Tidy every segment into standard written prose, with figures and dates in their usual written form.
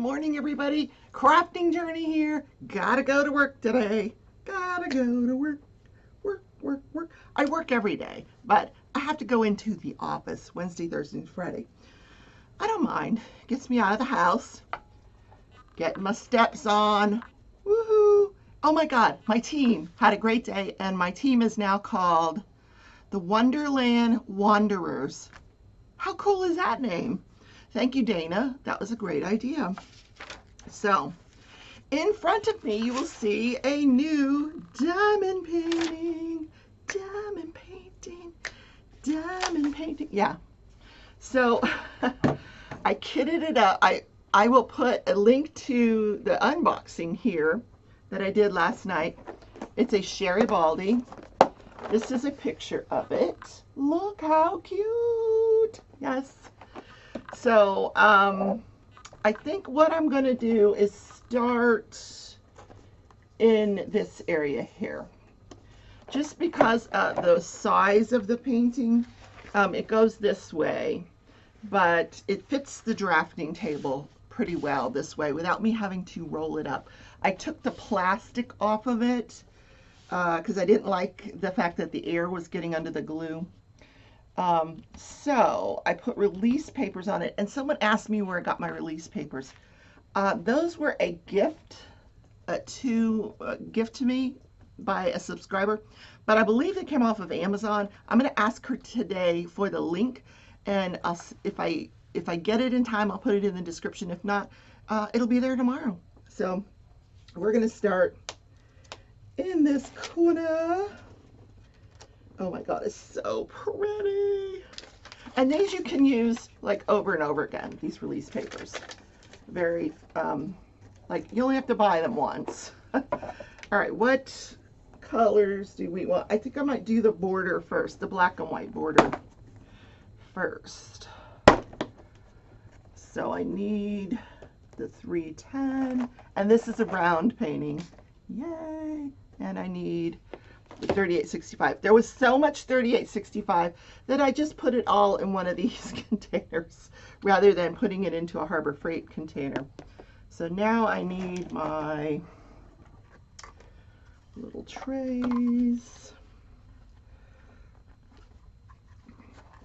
morning, everybody. Crafting journey here. Gotta go to work today. Gotta go to work. Work. I work every day, but I have to go into the office Wednesday, Thursday, and Friday. I don't mind. Gets me out of the house. Getting my steps on. Woohoo! Oh my God, my team had a great day, and my team is now called the Wonderland Wanderers. How cool is that name? Thank you, Dana. That was a great idea. So, in front of me, you will see a new diamond painting. Diamond painting. Diamond painting. Yeah. So, I kitted it up. I will put a link to the unboxing here that I did last night. It's a Sherry Baldy. This is a picture of it. Look how cute. Yes. So, I think what I'm going to do is start in this area here. Just because the size of the painting, it goes this way, but it fits the drafting table pretty well this way without me having to roll it up. I took the plastic off of it because I didn't like the fact that the air was getting under the glue. So I put release papers on it, and someone asked me where I got my release papers. Those were a gift to me by a subscriber, but I believe they came off of Amazon. I'm going to ask her today for the link, and if I get it in time, I'll put it in the description. If not, it'll be there tomorrow. So we're going to start in this corner. Oh my God, it's so pretty. And these you can use like over and over again, these release papers. Very, like you only have to buy them once. All right, what colors do we want? I think I might do the border first, the black and white border first. So I need the 310, and this is a round painting. Yay! And I need 3865. There was so much 3865 that I just put it all in one of these containers rather than putting it into a Harbor Freight container. So now I need my little trays.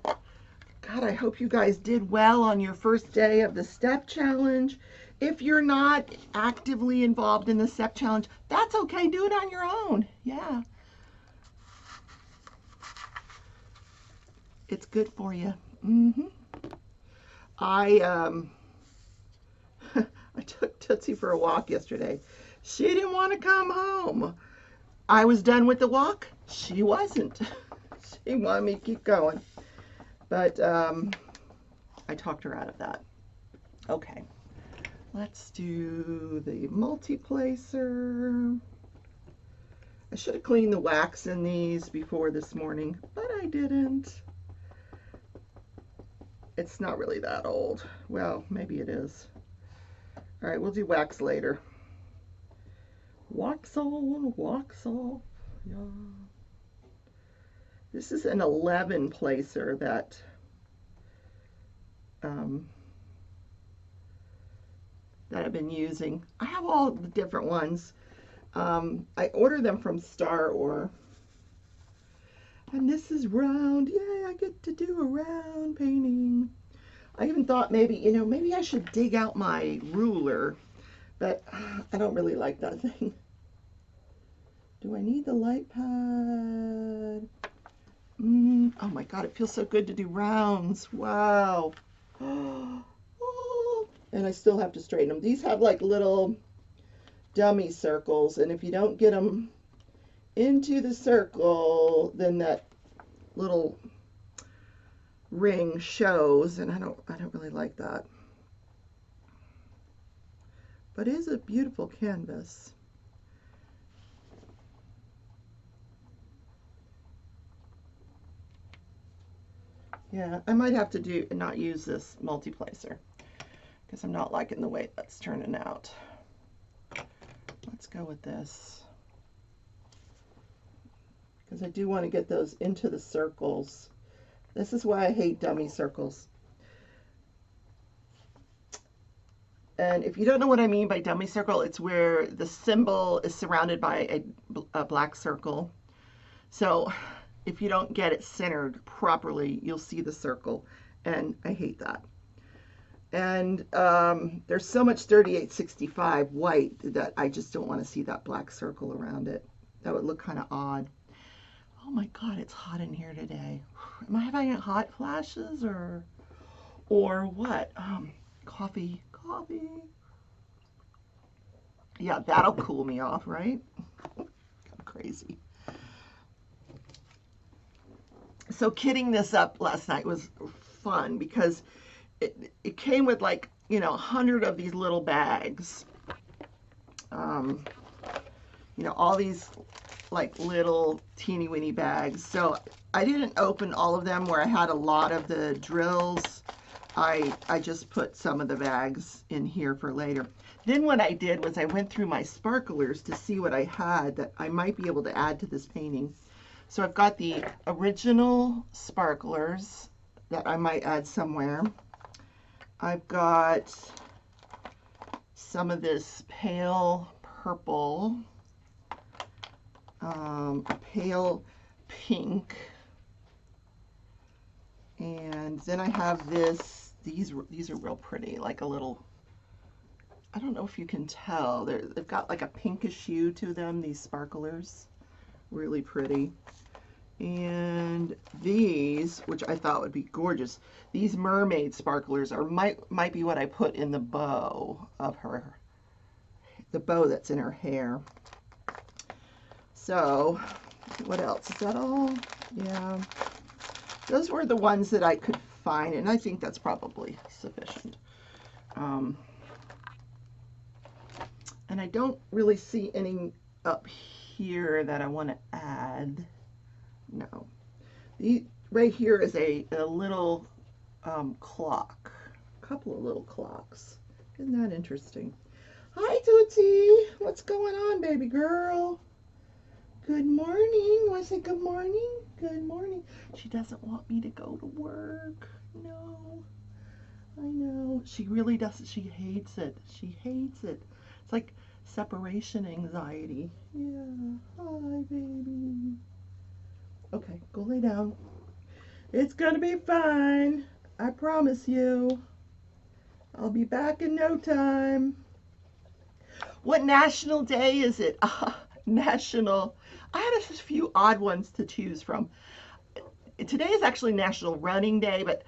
God, I hope you guys did well on your first day of the step challenge. If you're not actively involved in the step challenge, that's okay. Do it on your own. Yeah. It's good for you. I took Tootsie for a walk yesterday. She didn't want to come home. I was done with the walk. She wasn't. She wanted me to keep going. But I talked her out of that. Okay. Let's do the multi-placer. I should have cleaned the wax in these before this morning, but I didn't. It's not really that old. Well, maybe it is. All right, we'll do wax later. Wax on, wax off. Yeah. This is an 11 placer that I've been using. I have all the different ones. I order them from Star Or. And this is round. Yay, I get to do a round painting. I even thought maybe, maybe I should dig out my ruler, but I don't really like that thing. Do I need the light pad? Oh my God, it feels so good to do rounds. Wow. And I still have to straighten them. These have like little dummy circles, and if you don't get them into the circle, then that little ring shows, and I don't really like that. But it is a beautiful canvas. Yeah, I might have to not use this multi-placer because I'm not liking the way that's turning out. Let's go with this because I do want to get those into the circles. This is why I hate dummy circles. And if you don't know what I mean by dummy circle, it's where the symbol is surrounded by a black circle. So if you don't get it centered properly, you'll see the circle, and I hate that. And there's so much 3865 white that I just don't want to see that black circle around it. That would look kind of odd. Oh my God, it's hot in here today. Am I having hot flashes or what? Coffee. Yeah, that'll cool me off, right? I'm crazy. So kitting this up last night was fun because it came with like, 100 of these little bags. All these like little teeny weeny bags. So I didn't open all of them where I had a lot of the drills. I just put some of the bags in here for later. Then what I did was I went through my sparklers to see what I had that I might be able to add to this painting. So I've got the original sparklers that I might add somewhere. I've got some of this pale purple, pale pink, and then I have this. These are real pretty, like a little. I don't know if you can tell. They've got like a pinkish hue to them. These sparklers, really pretty. And these, which I thought would be gorgeous, these mermaid sparklers might be what I put in the bow of her, the bow that's in her hair. So, what else? Is that all? Yeah. Those were the ones that I could find, and I think that's probably sufficient. And I don't really see any up here that I want to add. No. Right here is a little clock. A couple of little clocks. Isn't that interesting? Hi, Tootsie. What's going on, baby girl? Good morning. Want to say good morning? Good morning. She doesn't want me to go to work. No. I know. She really doesn't. She hates it. She hates it. It's like separation anxiety. Yeah. Hi, baby. Okay, go lay down. It's gonna be fine. I promise you. I'll be back in no time. What national day is it? National. I had a few odd ones to choose from. Today is actually National Running Day, but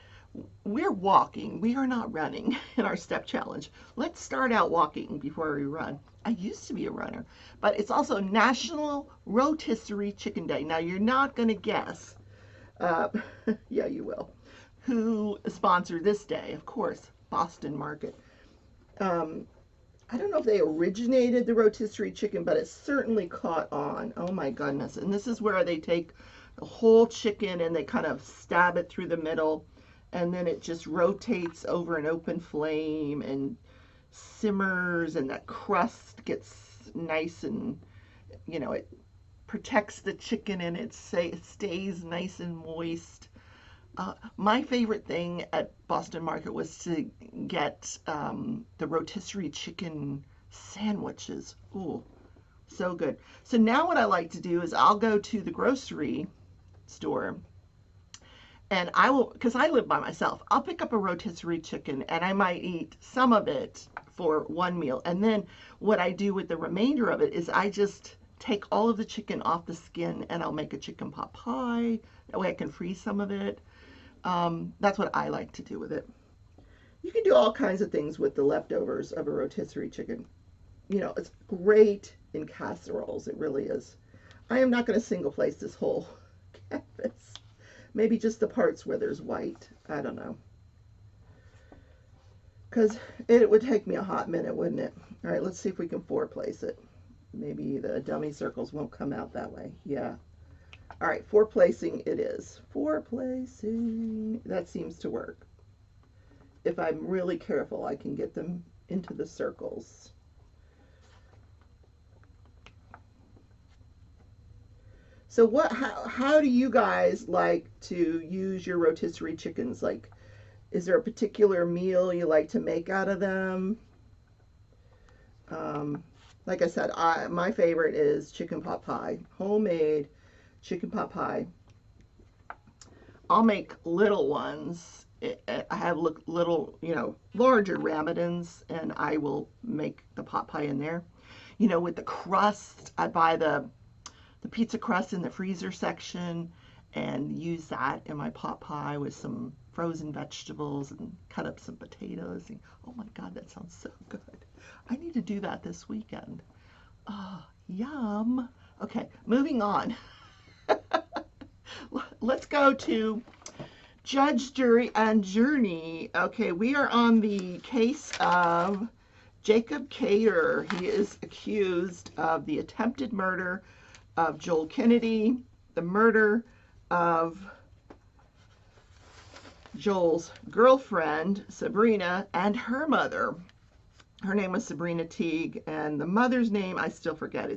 we're walking. We are not running in our step challenge. Let's start out walking before we run. I used to be a runner, but it's also National Rotisserie Chicken Day. Now, you're not going to guess. Yeah, you will. Who sponsored this day? Of course, Boston Market. I don't know if they originated the rotisserie chicken, but it certainly caught on. Oh my goodness. And this is where they take the whole chicken and they kind of stab it through the middle, and then it just rotates over an open flame and simmers, and that crust gets nice, and it protects the chicken, and it stays nice and moist. My favorite thing at Boston Market was to get the rotisserie chicken sandwiches. Ooh, so good. So now what I like to do is I'll go to the grocery store, and I will, because I live by myself, I'll pick up a rotisserie chicken and I might eat some of it for one meal. And then what I do with the remainder of it is I just take all of the chicken off the skin and I'll make a chicken pot pie. That way I can freeze some of it. That's what I like to do with it. You can do all kinds of things with the leftovers of a rotisserie chicken. It's great in casseroles. It really is. I am not going to single place this whole canvas. Maybe just the parts where there's white. I don't know. Because it would take me a hot minute, wouldn't it? All right, let's see if we can four place it. Maybe the dummy circles won't come out that way. Yeah. All right, four placing it is. Four placing. That seems to work. If I'm really careful, I can get them into the circles. So how do you guys like to use your rotisserie chickens? Like, is there a particular meal you like to make out of them? Like I said, my favorite is chicken pot pie, homemade chicken pot pie. I'll make little ones. I have little, larger ramedans, and I will make the pot pie in there. With the crust, I buy the pizza crust in the freezer section and use that in my pot pie with some frozen vegetables and cut up some potatoes. And, oh my God, that sounds so good. I need to do that this weekend. Oh, yum. Okay, moving on. Let's go to Judge, Jury, and Journey. Okay, we are on the case of Jacob Cayer. He is accused of the attempted murder of Joel Kennedy, the murder of Joel's girlfriend, Sabrina, and her mother. Her name was Sabrina Teague, and the mother's name, I still forget.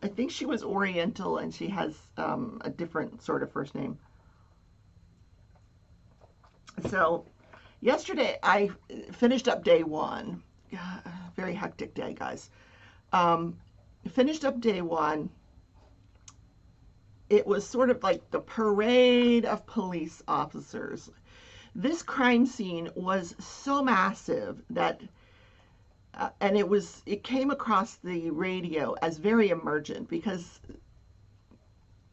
I think she was Oriental, and she has a different sort of first name. So yesterday I finished up day one. Very hectic day, guys. Finished up day one. It was sort of like the parade of police officers. This crime scene was so massive that, and it came across the radio as very emergent because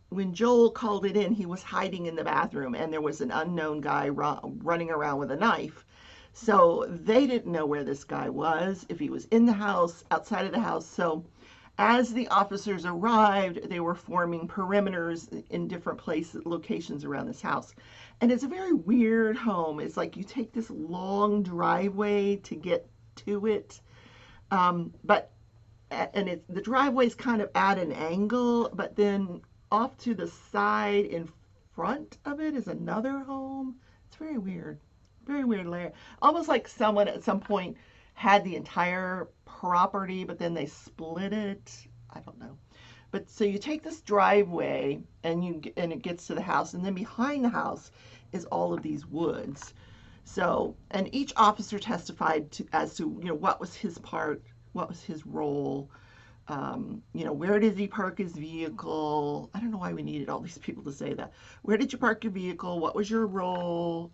when Joel called it in, he was hiding in the bathroom and there was an unknown guy running around with a knife. So they didn't know where this guy was, if he was in the house, outside of the house. So as the officers arrived, they were forming perimeters in different locations around this house. And it's a very weird home. It's like you take this long driveway to get to it. The driveway's kind of at an angle, but then off to the side in front of it is another home. It's very weird. Very weird layer. Almost like someone at some point had the entire property, but then they split it. I don't know. But so you take this driveway and it gets to the house, and then behind the house is all of these woods. So, and each officer testified as to what was his part, what was his role. Where did he park his vehicle? I don't know why we needed all these people to say that. Where did you park your vehicle? What was your role?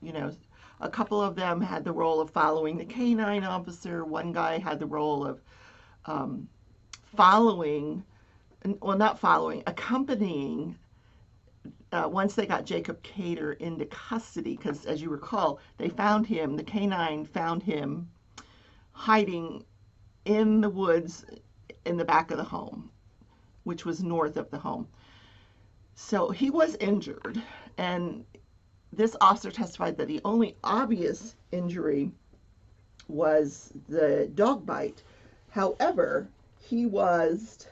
A couple of them had the role of following the canine officer. One guy had the role of accompanying once they got Jacob Cayer into custody, because as you recall, the canine found him hiding in the woods in the back of the home, which was north of the home. So he was injured, and this officer testified that the only obvious injury was the dog bite. However, he was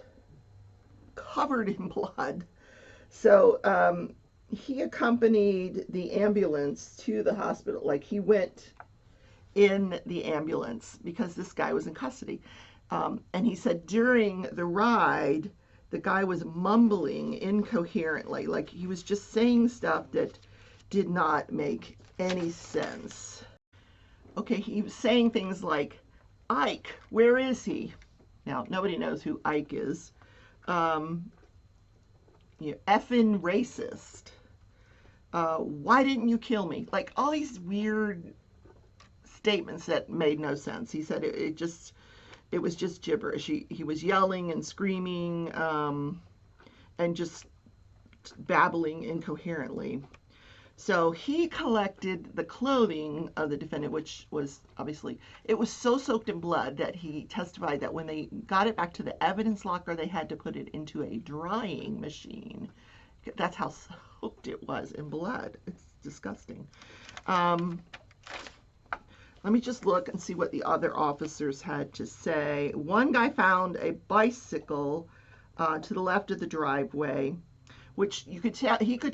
covered in blood. So he accompanied the ambulance to the hospital. Like, he went in the ambulance because this guy was in custody. And he said during the ride, the guy was mumbling incoherently. Like, he was just saying stuff that did not make any sense. Okay, he was saying things like, Ike, where is he? Now, nobody knows who Ike is. Effing racist. Why didn't you kill me? Like, all these weird statements that made no sense. He said it was just gibberish. He was yelling and screaming and just babbling incoherently. So he collected the clothing of the defendant, which was obviously, it was so soaked in blood that he testified that when they got it back to the evidence locker, they had to put it into a drying machine. That's how soaked it was in blood. It's disgusting. Let me just look and see what the other officers had to say. One guy found a bicycle to the left of the driveway, which he could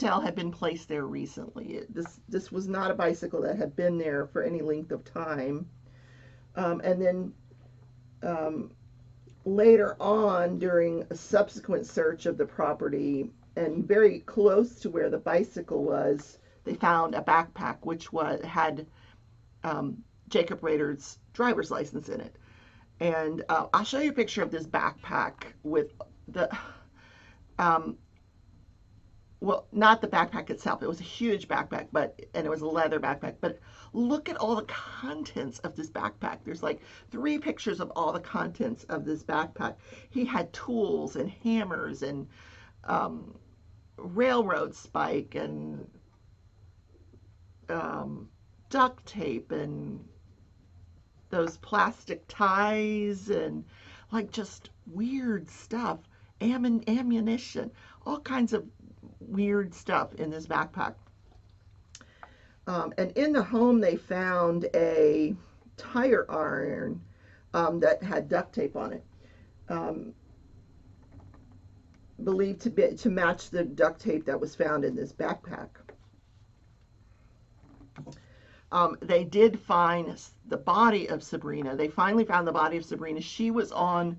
tell had been placed there recently. This was not a bicycle that had been there for any length of time. And then later on, during a subsequent search of the property, and very close to where the bicycle was, they found a backpack which had Jacob Rader's driver's license in it. And I'll show you a picture of this backpack with the, um, well, not the backpack itself. It was a huge backpack, and it was a leather backpack. But look at all the contents of this backpack. There's like 3 pictures of all the contents of this backpack. He had tools and hammers and um, railroad spike and duct tape and those plastic ties and like just weird stuff, ammunition, all kinds of weird stuff in this backpack. And in the home, they found a tire iron that had duct tape on it, um, believed to match the duct tape that was found in this backpack. They did find the body of Sabrina. They finally found the body of Sabrina. She was on,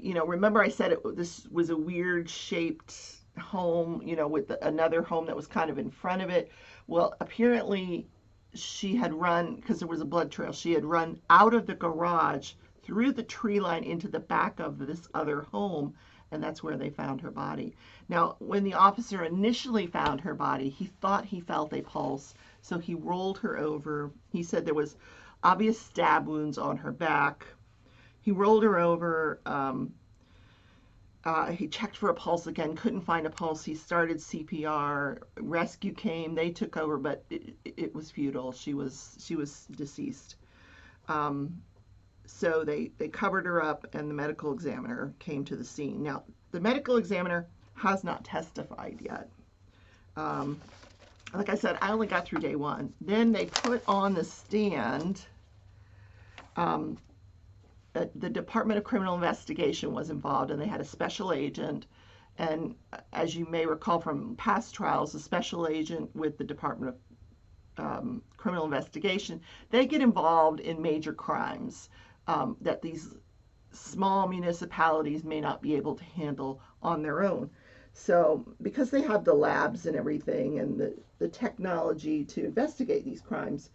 remember I said this was a weird shaped home, with another home that was kind of in front of it. Well, apparently she had run, because there was a blood trail, she had run out of the garage through the tree line into the back of this other home, and that's where they found her body. Now, when the officer initially found her body, he thought he felt a pulse, so he rolled her over. He said there was obvious stab wounds on her back. He rolled her over. He checked for a pulse again, couldn't find a pulse. He started CPR. Rescue came. They took over, but it was futile. She was deceased. So they covered her up, and the medical examiner came to the scene. Now, the medical examiner has not testified yet. Like I said, I only got through day 1. Then they put on the stand, the Department of Criminal Investigation was involved, and they had a special agent. And as you may recall from past trials, the special agent with the Department of Criminal Investigation, they get involved in major crimes that these small municipalities may not be able to handle on their own. So because they have the labs and everything and the technology to investigate these crimes,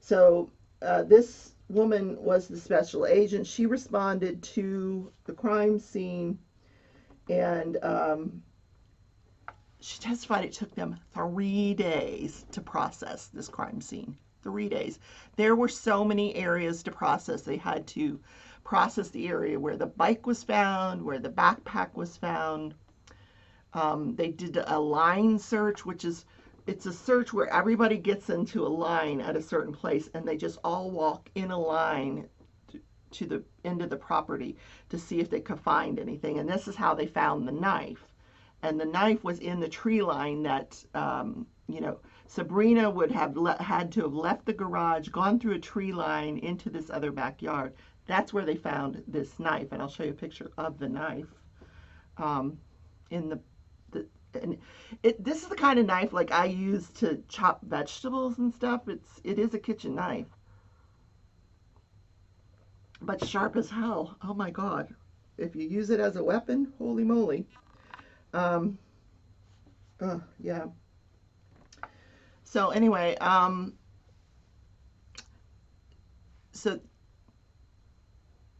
so this woman was the special agent. She responded to the crime scene, and she testified it took them 3 days to process this crime scene. 3 days. There were so many areas to process. They had to process the area where the bike was found, where the backpack was found. They did a line search, it's a search where everybody gets into a line at a certain place, and they just all walk in a line to the end of the property to see if they could find anything. And this is how they found the knife. And the knife was in the tree line that, Sabrina would have had to have left the garage, gone through a tree line into this other backyard. That's where they found this knife. And I'll show you a picture of the knife this is the kind of knife like I use to chop vegetables and stuff. It is a kitchen knife, but sharp as hell. Oh my God! If you use it as a weapon, holy moly! Yeah. So anyway, so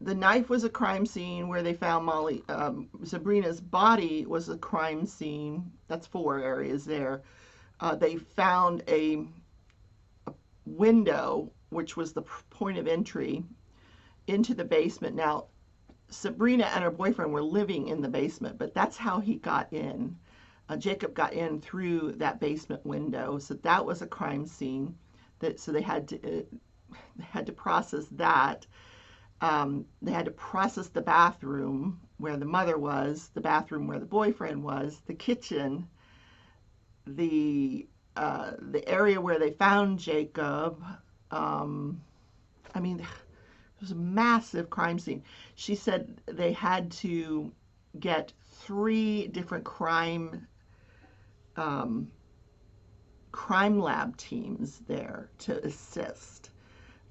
the knife was a crime scene where they found Sabrina's body was a crime scene. That's 4 areas there. They found a window, which was the point of entry into the basement. Now, Sabrina and her boyfriend were living in the basement, but that's how he got in. Jacob got in through that basement window, so that was a crime scene. So they had to process that. They had to process the bathroom where the mother was, the bathroom where the boyfriend was, the kitchen, the area where they found Jacob. It was a massive crime scene. She said they had to get 3 different crime lab teams there to assist.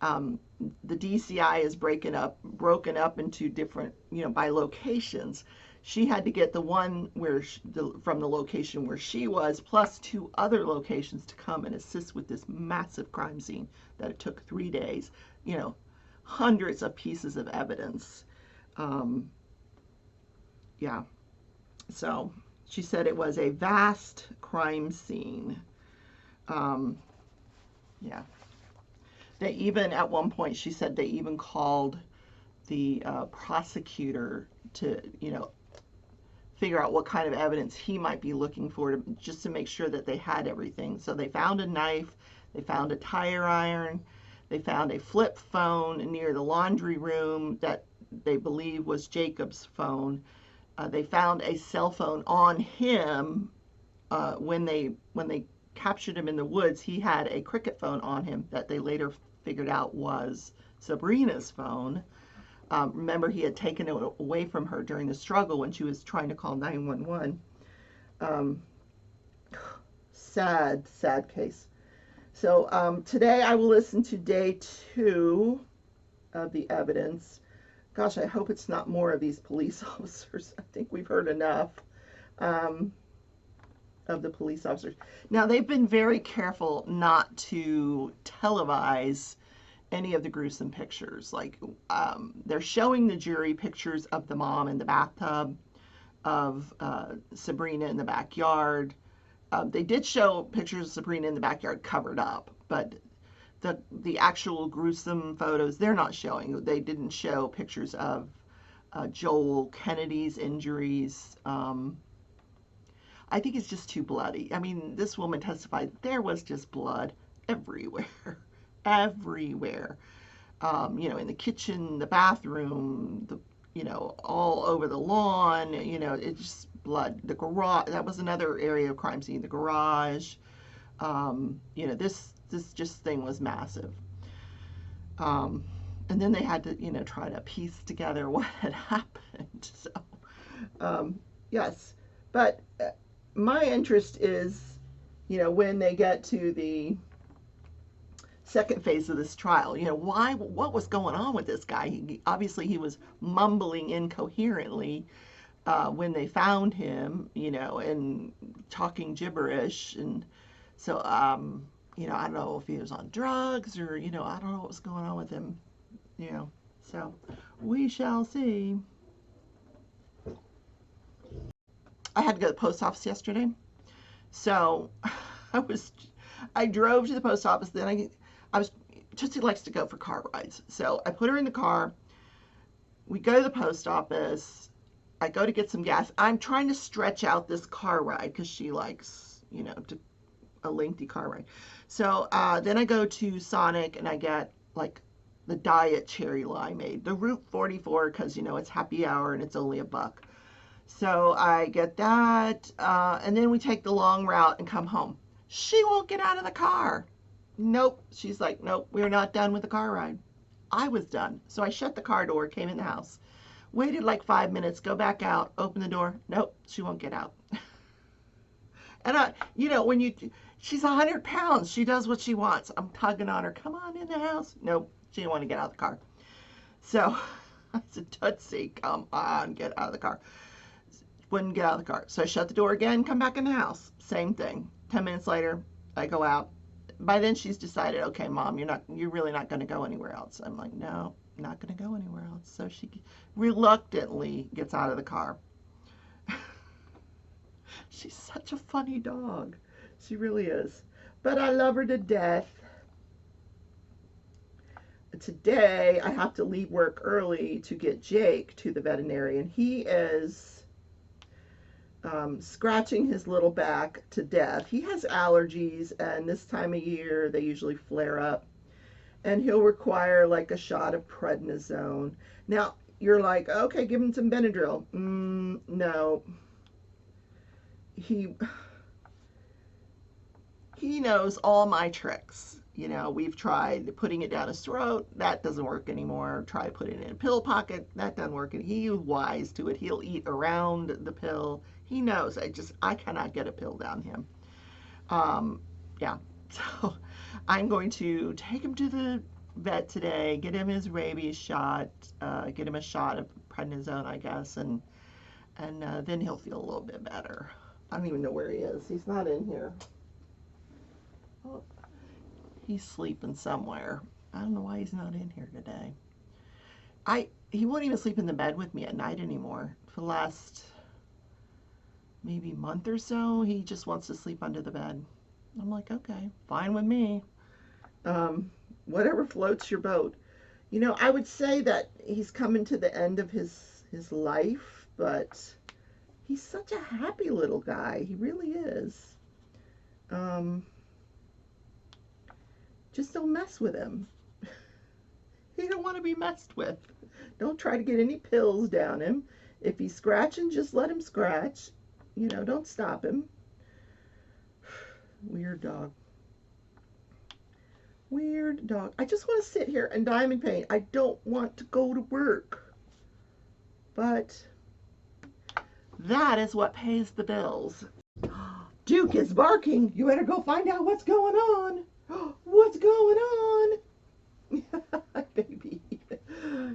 The DCI is broken up into different, by locations. She had to get the one from the location where she was, plus 2 other locations to come and assist with this massive crime scene that it took 3 days. hundreds of pieces of evidence. Yeah. So she said it was a vast crime scene. Um, yeah. They even, at one point, she said they even called the prosecutor to, figure out what kind of evidence he might be looking for just to make sure that they had everything. So they found a knife, they found a tire iron, they found a flip phone near the laundry room that they believe was Jacob's phone. They found a cell phone on him when they captured him in the woods. He had a cricket phone on him that they later figured out was Sabrina's phone. Remember, he had taken it away from her during the struggle when she was trying to call 911. Um, sad, sad case. So today I will listen to day 2 of the evidence. Gosh, I hope it's not more of these police officers. I think we've heard enough of the police officers. Now, they've been very careful not to televise any of the gruesome pictures. Like, they're showing the jury pictures of the mom in the bathtub, of Sabrina in the backyard. They did show pictures of Sabrina in the backyard covered up, but the actual gruesome photos they're not showing. They didn't show pictures of Joel Kennedy's injuries. I think it's just too bloody. I mean, this woman testified there was just blood everywhere, everywhere. In the kitchen, the bathroom, all over the lawn. It's just blood. The garage, that was another area of crime scene. The garage. This just thing was massive. And then they had to, try to piece together what had happened. So, yes, but my interest is, when they get to the second phase of this trial, what was going on with this guy? Obviously, he was mumbling incoherently when they found him, and talking gibberish. And so, I don't know if he was on drugs or, I don't know what was going on with him, So, we shall see. I had to go to the post office yesterday. So, I drove to the post office. Then Tootsie likes to go for car rides. So, I put her in the car. We go to the post office. I go to get some gas. I'm trying to stretch out this car ride because she likes, a lengthy car ride. So then I go to Sonic and I get like the diet cherry limeade, the Route 44, because it's happy hour and it's only $1. So I get that, and then we take the long route and come home. She won't get out of the car. Nope. She's like, nope, we're not done with the car ride. I was done. So I shut the car door, came in the house, waited like 5 minutes, go back out, open the door. Nope, she won't get out. And she's 100 pounds. She does what she wants. I'm tugging on her. Come on in the house. Nope, she didn't want to get out of the car. So I said, Tootsie, come on, get out of the car. Wouldn't get out of the car. So I shut the door again, come back in the house. Same thing. 10 minutes later, I go out. By then she's decided, okay, Mom, you're really not going to go anywhere else. I'm like, no, not going to go anywhere else. So she reluctantly gets out of the car. She's such a funny dog. She really is. But I love her to death. Today, I have to leave work early to get Jake to the veterinarian. He is scratching his little back to death. He has allergies, and this time of year, they usually flare up. And he'll require like a shot of prednisone. Now, you're like, okay, give him some Benadryl. No. He knows all my tricks. We've tried putting it down his throat. That doesn't work anymore. Try putting it in a pill pocket. That doesn't work. And he's wise to it. He'll eat around the pill. He knows. I cannot get a pill down him. Yeah. So I'm going to take him to the vet today, get him his rabies shot, get him a shot of prednisone, I guess, and then he'll feel a little bit better. I don't even know where he is. He's not in here. Oh, he's sleeping somewhere. I don't know why he's not in here today. he won't even sleep in the bed with me at night anymore. For the last maybe month or so, he just wants to sleep under the bed. I'm like, okay, fine with me. Whatever floats your boat. You know, I would say that he's coming to the end of his life, but he's such a happy little guy. He really is. Um, just don't mess with him. He don't want to be messed with. Don't try to get any pills down him. If he's scratching, just let him scratch. You know, don't stop him. Weird dog. Weird dog. I just want to sit here and diamond paint. I don't want to go to work. But that is what pays the bills. Duke is barking. You better go find out what's going on. What's going on? Baby.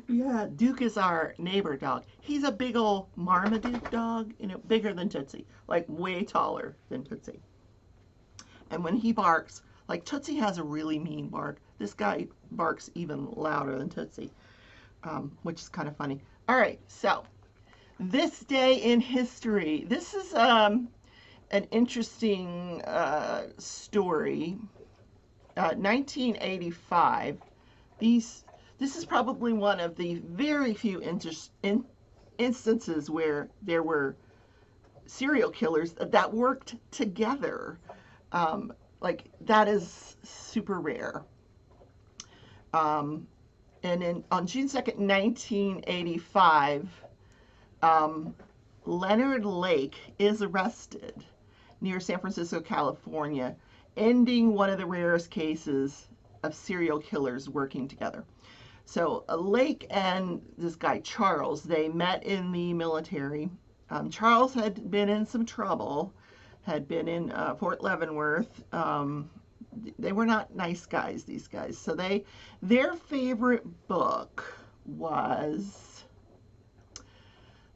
Yeah, Duke is our neighbor dog. He's a big old Marmaduke dog, you know, bigger than Tootsie, like way taller than Tootsie. And when he barks, like Tootsie has a really mean bark. This guy barks even louder than Tootsie, which is kind of funny. All right, so this day in history. This is an interesting story. 1985. This is probably one of the very few instances where there were serial killers that worked together. Like, that is super rare. And on June 2nd, 1985, Leonard Lake is arrested near San Francisco, California, ending one of the rarest cases of serial killers working together. So Lake and this guy, Charles, they met in the military. Charles had been in some trouble, had been in Fort Leavenworth. They were not nice guys, these guys. So their favorite book was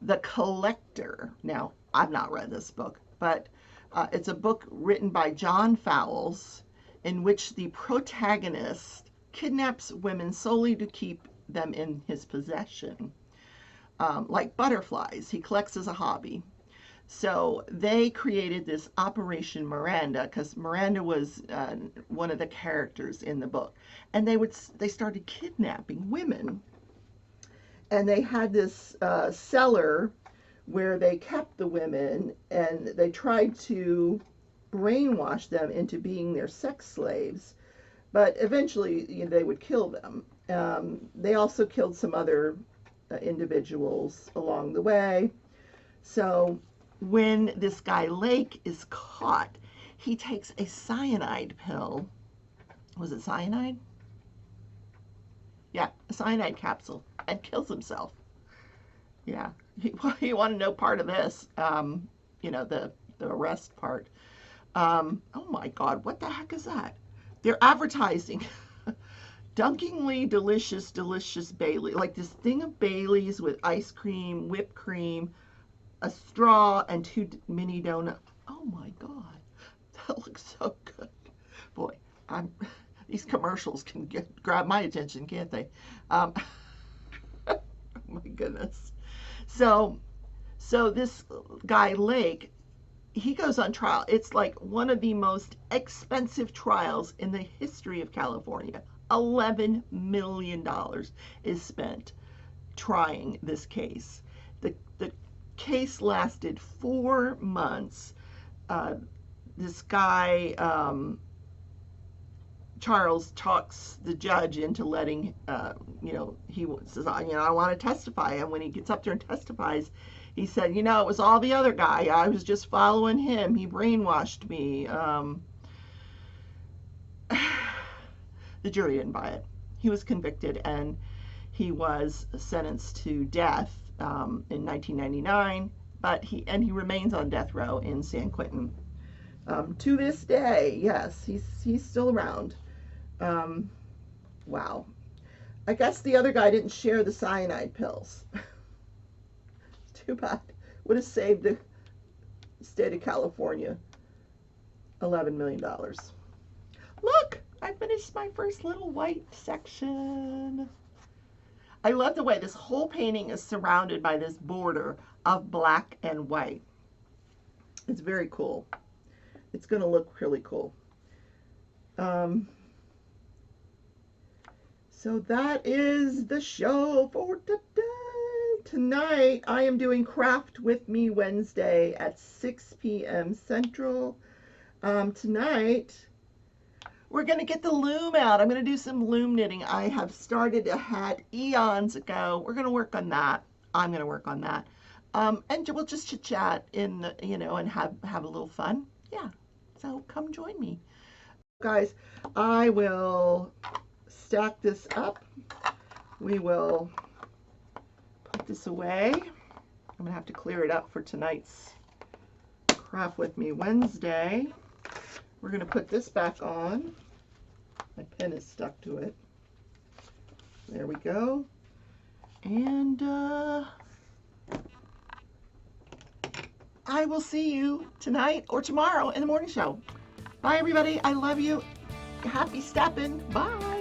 The Collector. Now, I've not read this book, but it's a book written by John Fowles in which the protagonist kidnaps women solely to keep them in his possession. Like butterflies, he collects as a hobby. So they created this Operation Miranda because Miranda was one of the characters in the book, and they started kidnapping women, and they had this cellar where they kept the women, and they tried to brainwash them into being their sex slaves. But eventually, you know, they would kill them. They also killed some other individuals along the way. So when this guy Lake is caught, he takes a cyanide pill. Was it cyanide? Yeah, a cyanide capsule, and kills himself. Yeah, he wanted no part of this. You know, the arrest part. Oh my God, what the heck is that? They're advertising dunkingly delicious, delicious Bailey, like this thing of Baileys with ice cream, whipped cream, a straw, and 2 mini donuts. Oh my God, that looks so good. Boy, these commercials can grab my attention, can't they? Oh my goodness. So this guy Lake, he goes on trial. It's like one of the most expensive trials in the history of California. $11 million is spent trying this case. The case lasted 4 months. This guy, Charles, talks the judge into letting, you know, he says, you know, I want to testify. And when he gets up there and testifies, he said, you know, it was all the other guy. I was just following him. He brainwashed me. The jury didn't buy it. He was convicted, and he was sentenced to death in 1999. But he remains on death row in San Quentin to this day. Yes, he's still around. Wow. I guess the other guy didn't share the cyanide pills. Too bad. Would have saved the state of California $11 million. Look, I finished my first little white section. I love the way this whole painting is surrounded by this border of black and white. It's very cool. It's going to look really cool. So that is the show for today. Tonight I am doing Craft With Me Wednesday at 6 p.m. Central. Tonight we're going to get the loom out. I'm going to do some loom knitting. I have started a hat eons ago. We're going to work on that. I'm going to work on that. And we'll just chit chat in the, and have a little fun. Yeah. So come join me. Guys, I will stack this up. We will put this away. I'm going to have to clear it up for tonight's Craft With Me Wednesday. We're going to put this back on. My pen is stuck to it. There we go. And I will see you tonight or tomorrow in the morning show. Bye, everybody. I love you. Happy stepping. Bye.